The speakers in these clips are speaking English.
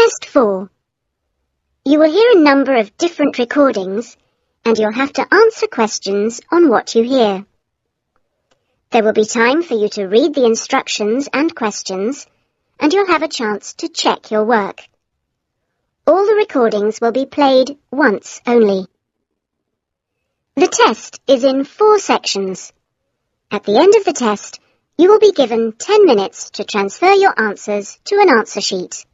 Test 4. You will hear a number of different recordings, and you'll have to answer questions on what you hear. There will be time for you to read the instructions and questions, and you'll have a chance to check your work. All the recordings will be played once only. The test is in 4 sections. At the end of the test, you will be given 10 minutes to transfer your answers to an answer sheet.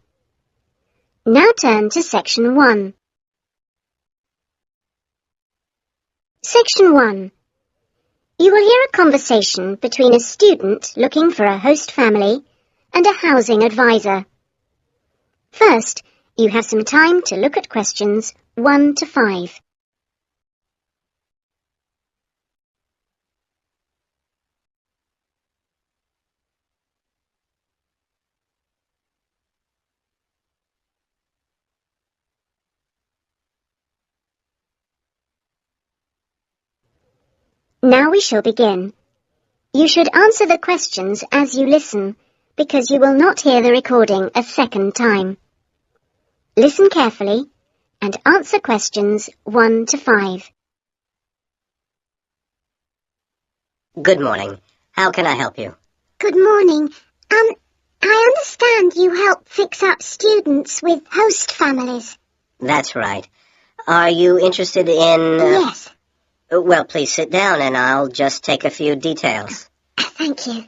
Now turn to Section 1. Section 1. You will hear a conversation between a student looking for a host family and a housing advisor. First, you have some time to look at questions 1 to 5. Now we shall begin. You should answer the questions as you listen, because you will not hear the recording a second time. Listen carefully and answer questions 1 to 5. Good morning. How can I help you? Good morning. I understand you help fix up students with host families. That's right. Are you interested in... Yes. Well, please sit down and I'll just take a few details. Thank you.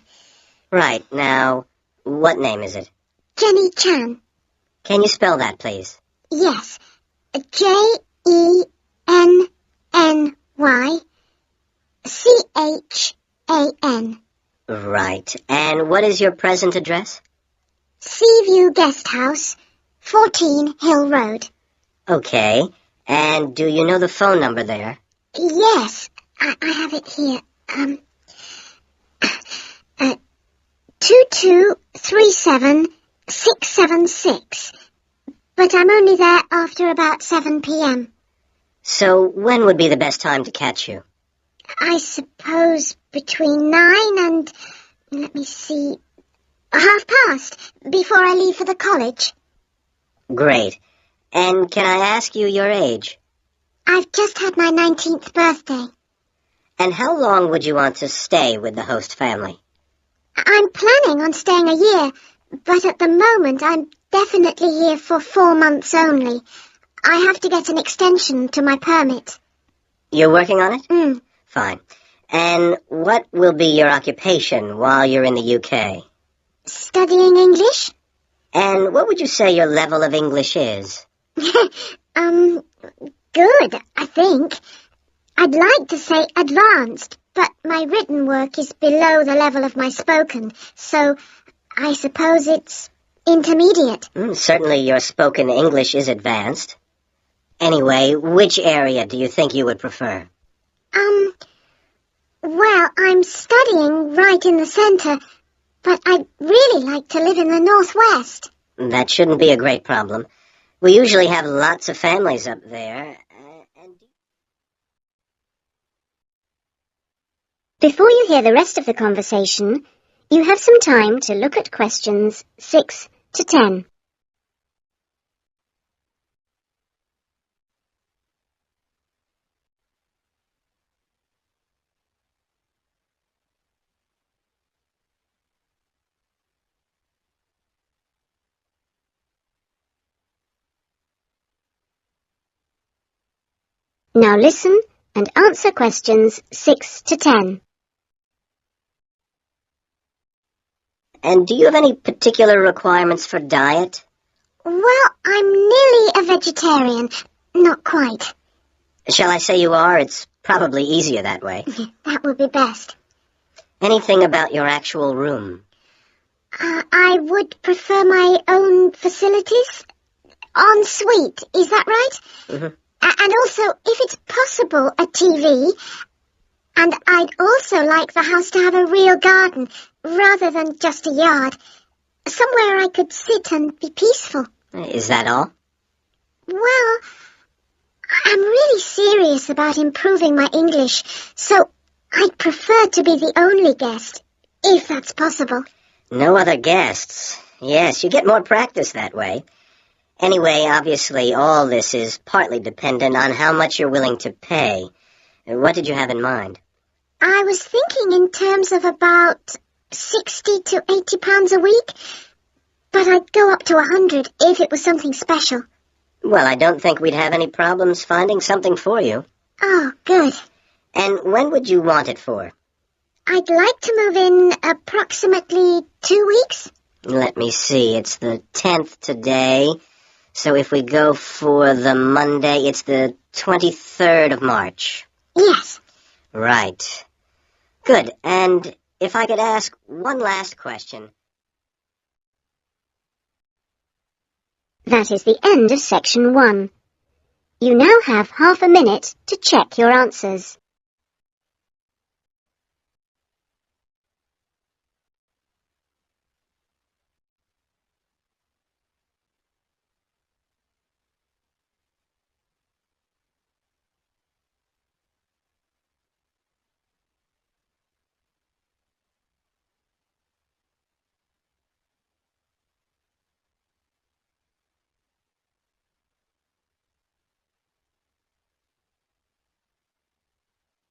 Right, now, what name is it? Jenny Chan. Can you spell that, please? Yes. Jenny-Chan. Right. And what is your present address? Seaview Guest House, 14 Hill Road. Okay. And do you know the phone number there? Yes, I have it here. 2237676. But I'm only there after about 7 p.m. So when would be the best time to catch you? I suppose between 9 and, past, before I leave for the college. Great. And can I ask you your age? I've just had my 19th birthday. And how long would you want to stay with the host family? I'm planning on staying a year, but at the moment I'm definitely here for 4 months only. I have to get an extension to my permit. You're working on it? Mm. Fine. And what will be your occupation while you're in the UK? Studying English? And what would you say your level of English is? Good, I think. I'd like to say advanced, but my written work is below the level of my spoken, so I suppose it's intermediate. Certainly your spoken English is advanced. Anyway, which area do you think you would prefer? Well, I'm studying right in the center, but I'd really like to live in the northwest. That shouldn't be a great problem. We usually have lots of families up there. Before you hear the rest of the conversation, you have some time to look at questions 6 to 10. Now listen and answer questions 6 to 10. And do you have any particular requirements for diet? Well, I'm nearly a vegetarian. Not quite. Shall I say you are? It's probably easier that way. That would be best. Anything about your actual room? I would prefer my own facilities. En suite, is that right? Mm-hmm. And also, if it's possible, a TV. And I'd also like the house to have a real garden, rather than just a yard. Somewhere I could sit and be peaceful. Is that all? Well, I'm really serious about improving my English, so I'd prefer to be the only guest, if that's possible. No other guests. Yes, you get more practice that way. Anyway, obviously, all this is partly dependent on how much you're willing to pay. What did you have in mind? I was thinking in terms of about 60 to 80 pounds a week, but I'd go up to 100 if it was something special. Well, I don't think we'd have any problems finding something for you. Oh, good. And when would you want it for? I'd like to move in approximately 2 weeks. Let me see, it's the 10th today, so if we go for the Monday, it's the 23rd of March. Yes. Right. Good, and if I could ask one last question. That is the end of section 1. You now have half a minute to check your answers.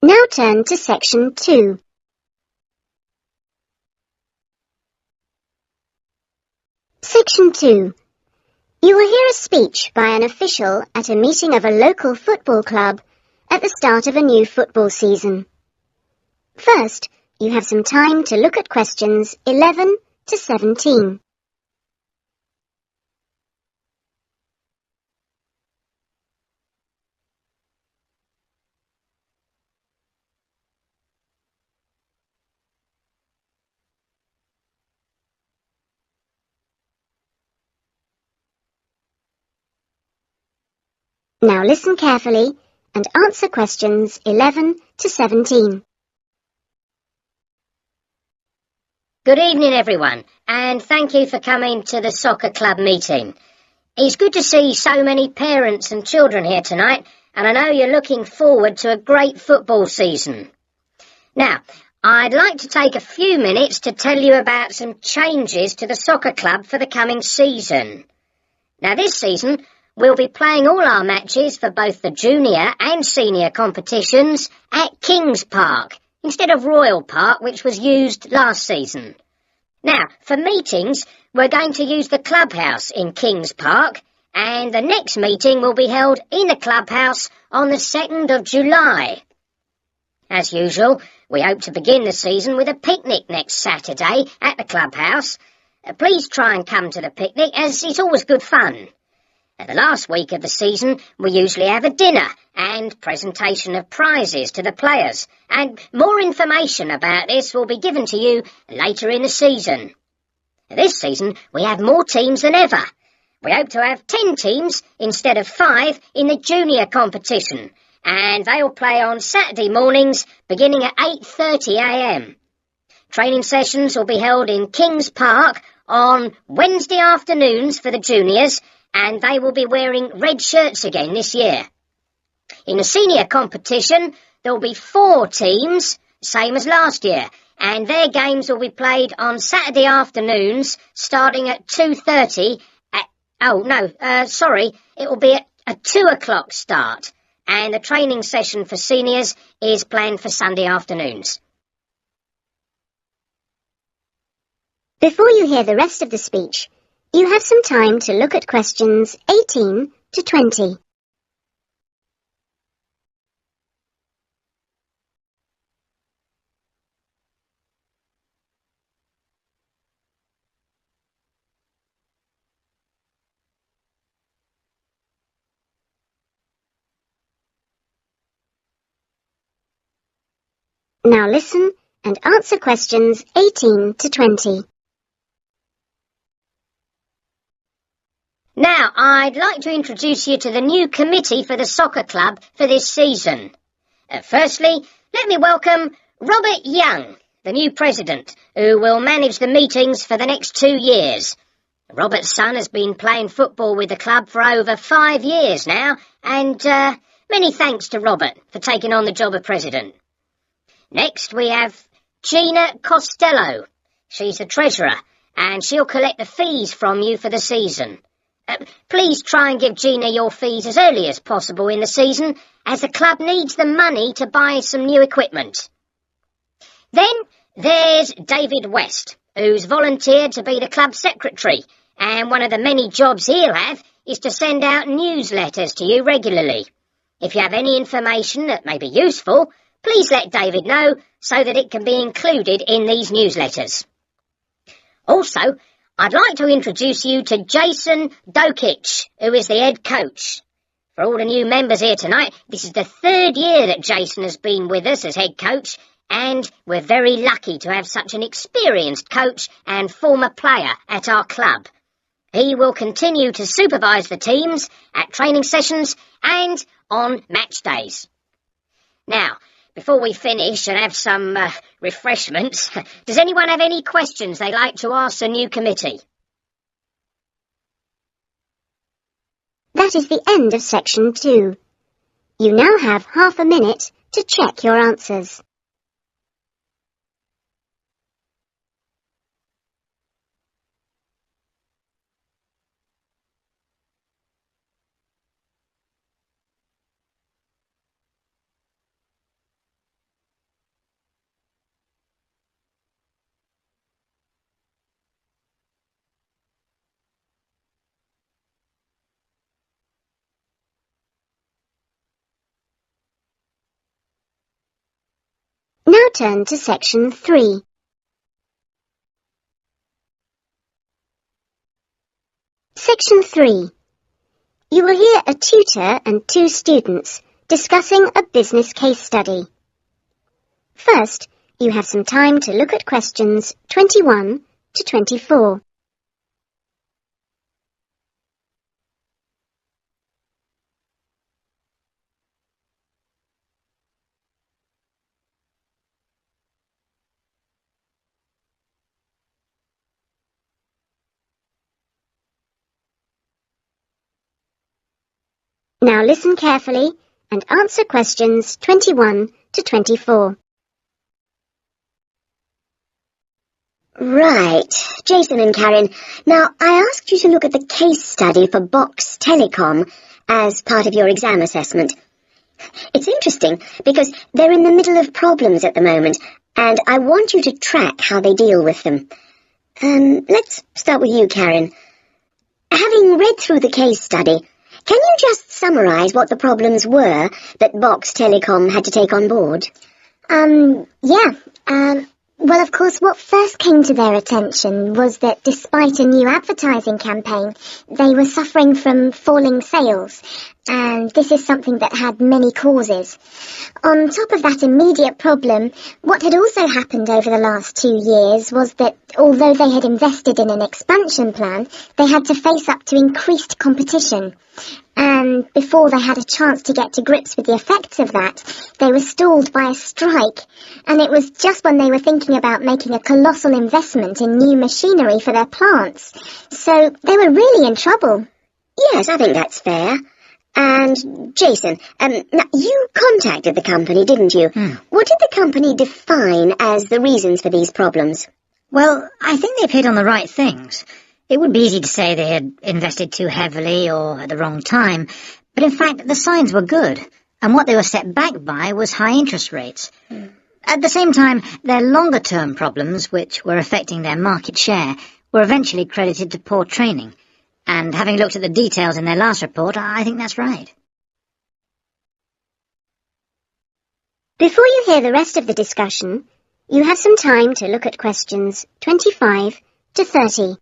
Now turn to section 2. Section 2. You will hear a speech by an official at a meeting of a local football club at the start of a new football season. First, you have some time to look at questions 11 to 17. Now listen carefully and answer questions 11 to 17. Good evening, everyone, and thank you for coming to the soccer club meeting. It's good to see so many parents and children here tonight, and I know you're looking forward to a great football season. Now, I'd like to take a few minutes to tell you about some changes to the soccer club for the coming season. Now, this season, we'll be playing all our matches for both the junior and senior competitions at Kings Park, instead of Royal Park, which was used last season. Now, for meetings, we're going to use the clubhouse in Kings Park, and the next meeting will be held in the clubhouse on the 2nd of July. As usual, we hope to begin the season with a picnic next Saturday at the clubhouse. Please try and come to the picnic, as it's always good fun. At the last week of the season, we usually have a dinner and presentation of prizes to the players, and more information about this will be given to you later in the season. This season, we have more teams than ever. We hope to have 10 teams instead of 5 in the junior competition, and they'll play on Saturday mornings beginning at 8:30 a.m. Training sessions will be held in Kings Park on Wednesday afternoons for the juniors, and they will be wearing red shirts again this year. In the senior competition, there will be 4 teams, same as last year, and their games will be played on Saturday afternoons, starting at 2:30 it will be at a 2 o'clock start, and the training session for seniors is planned for Sunday afternoons. Before you hear the rest of the speech, you have some time to look at questions 18 to 20. Now listen and answer questions 18 to 20. Now, I'd like to introduce you to the new committee for the soccer club for this season. Firstly, let me welcome Robert Young, the new president, who will manage the meetings for the next 2 years. Robert's son has been playing football with the club for over 5 years now, and many thanks to Robert for taking on the job of president. Next, we have Gina Costello. She's the treasurer, and she'll collect the fees from you for the season. Please try and give Gina your fees as early as possible in the season, as the club needs the money to buy some new equipment. Then there's David West, who's volunteered to be the club secretary, and one of the many jobs he'll have is to send out newsletters to you regularly. If you have any information that may be useful, please let David know so that it can be included in these newsletters. Also, I'd like to introduce you to Jason Dokic, who is the head coach. For all the new members here tonight, this is the 3rd year that Jason has been with us as head coach, and we're very lucky to have such an experienced coach and former player at our club. He will continue to supervise the teams at training sessions and on match days. Now, before we finish and have some refreshments, does anyone have any questions they'd like to ask the new committee? That is the end of section 2. You now have half a minute to check your answers. Now turn to section 3. Section 3. You will hear a tutor and 2 students discussing a business case study. First, you have some time to look at questions 21 to 24. Now listen carefully and answer questions 21 to 24. Right, Jason and Karen. Now, I asked you to look at the case study for Box Telecom as part of your exam assessment. It's interesting because they're in the middle of problems at the moment, and I want you to track how they deal with them. Let's start with you, Karen. Having read through the case study, can you just summarise what the problems were that Box Telecom had to take on board? Well, of course, what first came to their attention was that despite a new advertising campaign, they were suffering from falling sales, and this is something that had many causes. On top of that immediate problem, what had also happened over the last 2 years was that although they had invested in an expansion plan, they had to face up to increased competition. And before they had a chance to get to grips with the effects of that, they were stalled by a strike. And it was just when they were thinking about making a colossal investment in new machinery for their plants. So they were really in trouble. Yes, I think that's fair. And, Jason, now you contacted the company, didn't you? What did the company define as the reasons for these problems? Well, I think they've hit on the right things. It would be easy to say they had invested too heavily or at the wrong time, but in fact the signs were good, and what they were set back by was high interest rates. At the same time, their longer-term problems, which were affecting their market share, were eventually credited to poor training. And having looked at the details in their last report, I think that's right. Before you hear the rest of the discussion, you have some time to look at questions 25 to 30.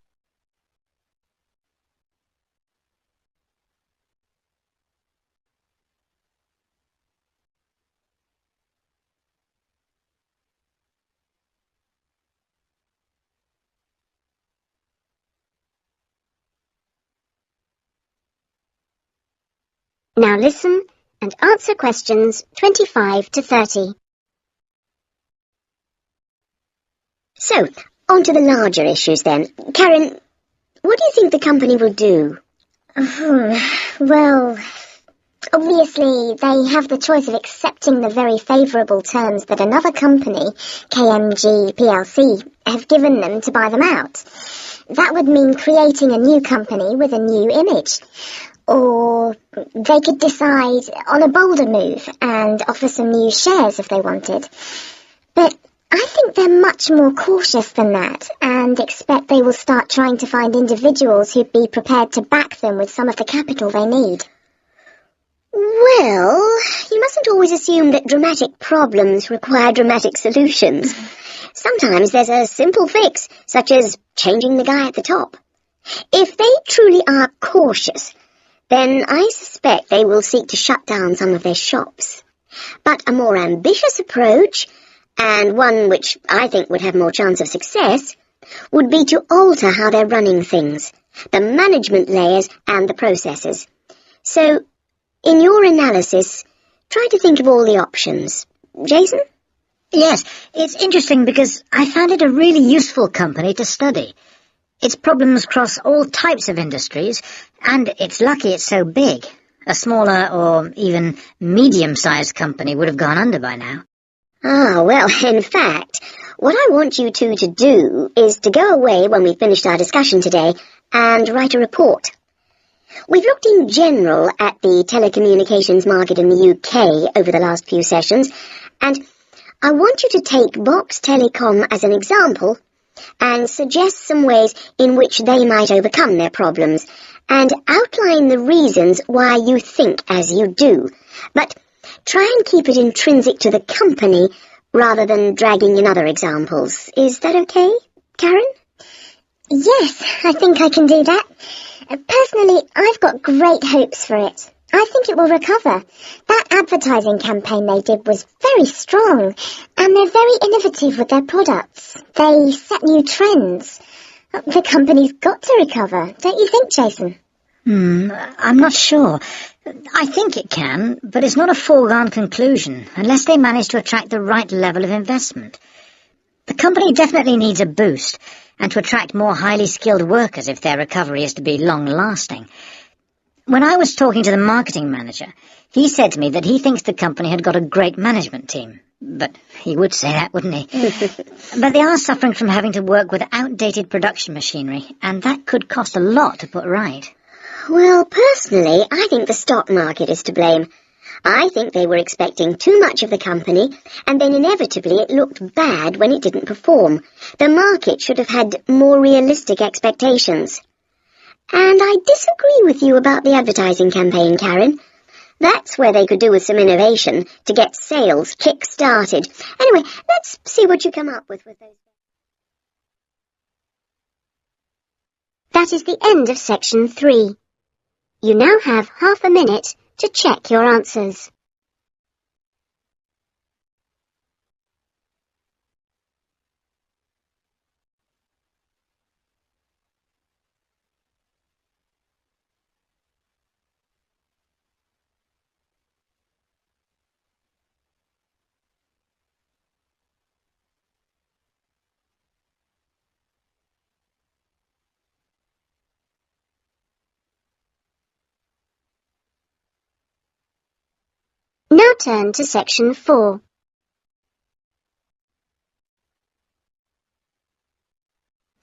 Now listen and answer questions 25 to 30. So, on to the larger issues then. Karen, what do you think the company will do? Well, Obviously, they have the choice of accepting the very favourable terms that another company, KMG plc, have given them to buy them out. That would mean creating a new company with a new image. Or they could decide on a bolder move and offer some new shares if they wanted. But I think they're much more cautious than that and expect they will start trying to find individuals who'd be prepared to back them with some of the capital they need. Well, you mustn't always assume that dramatic problems require dramatic solutions. Sometimes there's a simple fix, such as changing the guy at the top. If they truly are cautious, then I suspect they will seek to shut down some of their shops. But a more ambitious approach, and one which I think would have more chance of success, would be to alter how they're running things, the management layers and the processes. So, in your analysis, try to think of all the options. Jason? Yes, it's interesting because I found it a really useful company to study. Its problems cross all types of industries, and it's lucky it's so big. A smaller or even medium-sized company would have gone under by now. Ah, well, in fact, what I want you two to do is to go away when we've finished our discussion today and write a report. We've looked in general at the telecommunications market in the UK over the last few sessions, and I want you to take Box Telecom as an example and suggest some ways in which they might overcome their problems, and outline the reasons why you think as you do. But try and keep it intrinsic to the company rather than dragging in other examples. Is that okay, Karen? Yes, I think I can do that. Personally, I've got great hopes for it. I think it will recover. That advertising campaign they did was very strong, and they're very innovative with their products. They set new trends. The company's got to recover, don't you think, Jason? I'm not sure. I think it can, but it's not a foregone conclusion unless they manage to attract the right level of investment. The company definitely needs a boost, and to attract more highly skilled workers if their recovery is to be long-lasting. When I was talking to the marketing manager, he said to me that he thinks the company had got a great management team. But he would say that, wouldn't he? But they are suffering from having to work with outdated production machinery, and that could cost a lot to put right. Well, personally, I think the stock market is to blame. I think they were expecting too much of the company, and then inevitably it looked bad when it didn't perform. The market should have had more realistic expectations. And I disagree with you about the advertising campaign, Karen. That's where they could do with some innovation to get sales kick-started. Anyway, let's see what you come up with those. That is the end of section 3. You now have half a minute to check your answers. Now turn to section 4.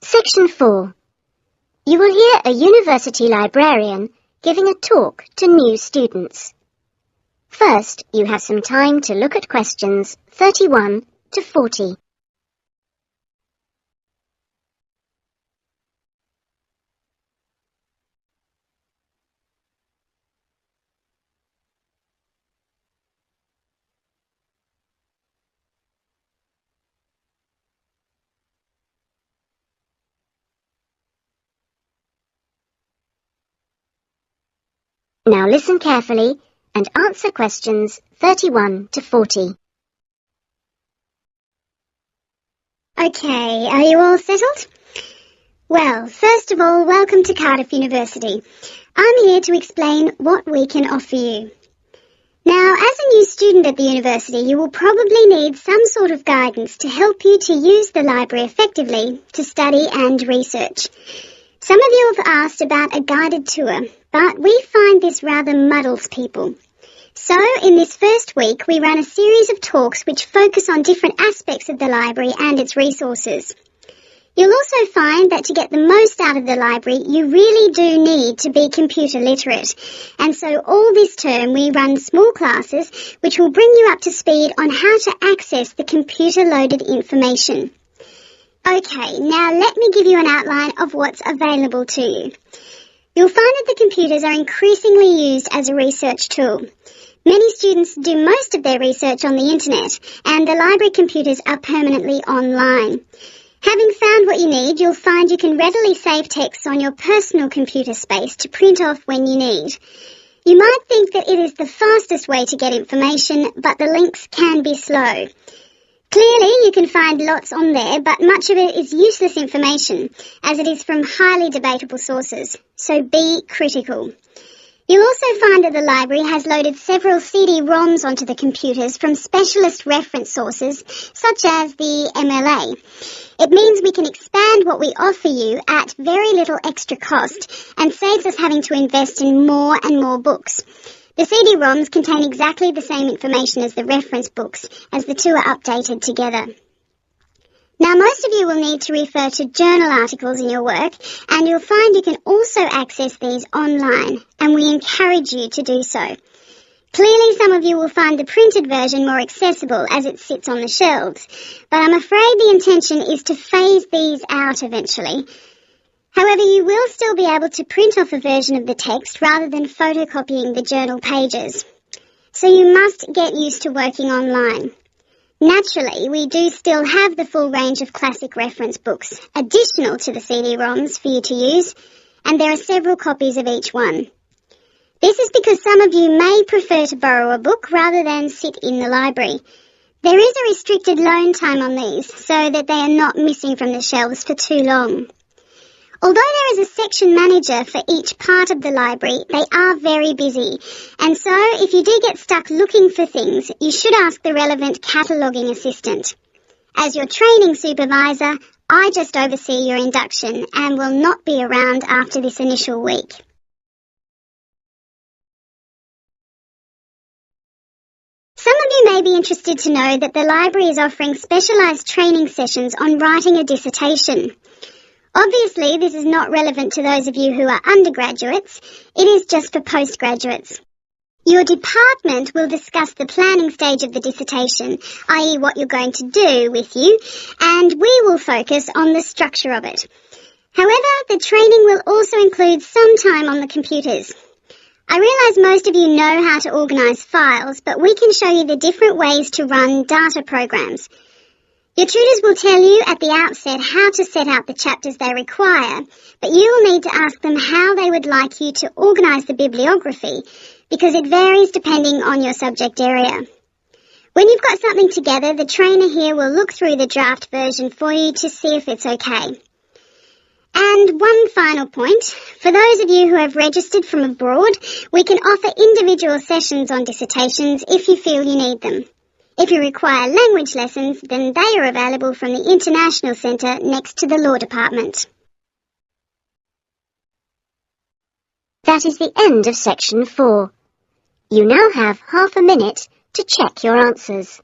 Section 4. You will hear a university librarian giving a talk to new students. First, you have some time to look at questions 31 to 40. Now listen carefully and answer questions 31 to 40. Okay, are you all settled? Well, first of all, welcome to Cardiff University. I'm here to explain what we can offer you. Now, as a new student at the university, you will probably need some sort of guidance to help you to use the library effectively to study and research. Some of you have asked about a guided tour, but we find this rather muddles people. So, in this first week, we run a series of talks which focus on different aspects of the library and its resources. You'll also find that to get the most out of the library, you really do need to be computer literate. And so all this term we run small classes which will bring you up to speed on how to access the computer-loaded information. Okay, now let me give you an outline of what's available to you. You'll find that the computers are increasingly used as a research tool. Many students do most of their research on the internet, and the library computers are permanently online. Having found what you need, you'll find you can readily save texts on your personal computer space to print off when you need. You might think that it is the fastest way to get information, but the links can be slow. Clearly, you can find lots on there, but much of it is useless information, as it is from highly debatable sources, so be critical. You'll also find that the library has loaded several CD-ROMs onto the computers from specialist reference sources, such as the MLA. It means we can expand what we offer you at very little extra cost and saves us having to invest in more and more books. The CD-ROMs contain exactly the same information as the reference books, as the two are updated together. Now, most of you will need to refer to journal articles in your work, and you'll find you can also access these online, and we encourage you to do so. Clearly, some of you will find the printed version more accessible as it sits on the shelves, but I'm afraid the intention is to phase these out eventually. However, you will still be able to print off a version of the text rather than photocopying the journal pages. So you must get used to working online. Naturally, we do still have the full range of classic reference books, additional to the CD-ROMs for you to use, and there are several copies of each one. This is because some of you may prefer to borrow a book rather than sit in the library. There is a restricted loan time on these, so that they are not missing from the shelves for too long. Although there is a section manager for each part of the library, they are very busy, and so if you do get stuck looking for things, you should ask the relevant cataloguing assistant. As your training supervisor, I just oversee your induction and will not be around after this initial week. Some of you may be interested to know that the library is offering specialised training sessions on writing a dissertation. Obviously, this is not relevant to those of you who are undergraduates. It is just for postgraduates. Your department will discuss the planning stage of the dissertation, i.e. what you're going to do with you, and we will focus on the structure of it. However, the training will also include some time on the computers. I realise most of you know how to organise files, but we can show you the different ways to run data programs. Your tutors will tell you at the outset how to set out the chapters they require, but you will need to ask them how they would like you to organise the bibliography, because it varies depending on your subject area. When you've got something together, the trainer here will look through the draft version for you to see if it's okay. And one final point, for those of you who have registered from abroad, we can offer individual sessions on dissertations if you feel you need them. If you require language lessons, then they are available from the International Centre next to the Law Department. That is the end of section 4. You now have half a minute to check your answers.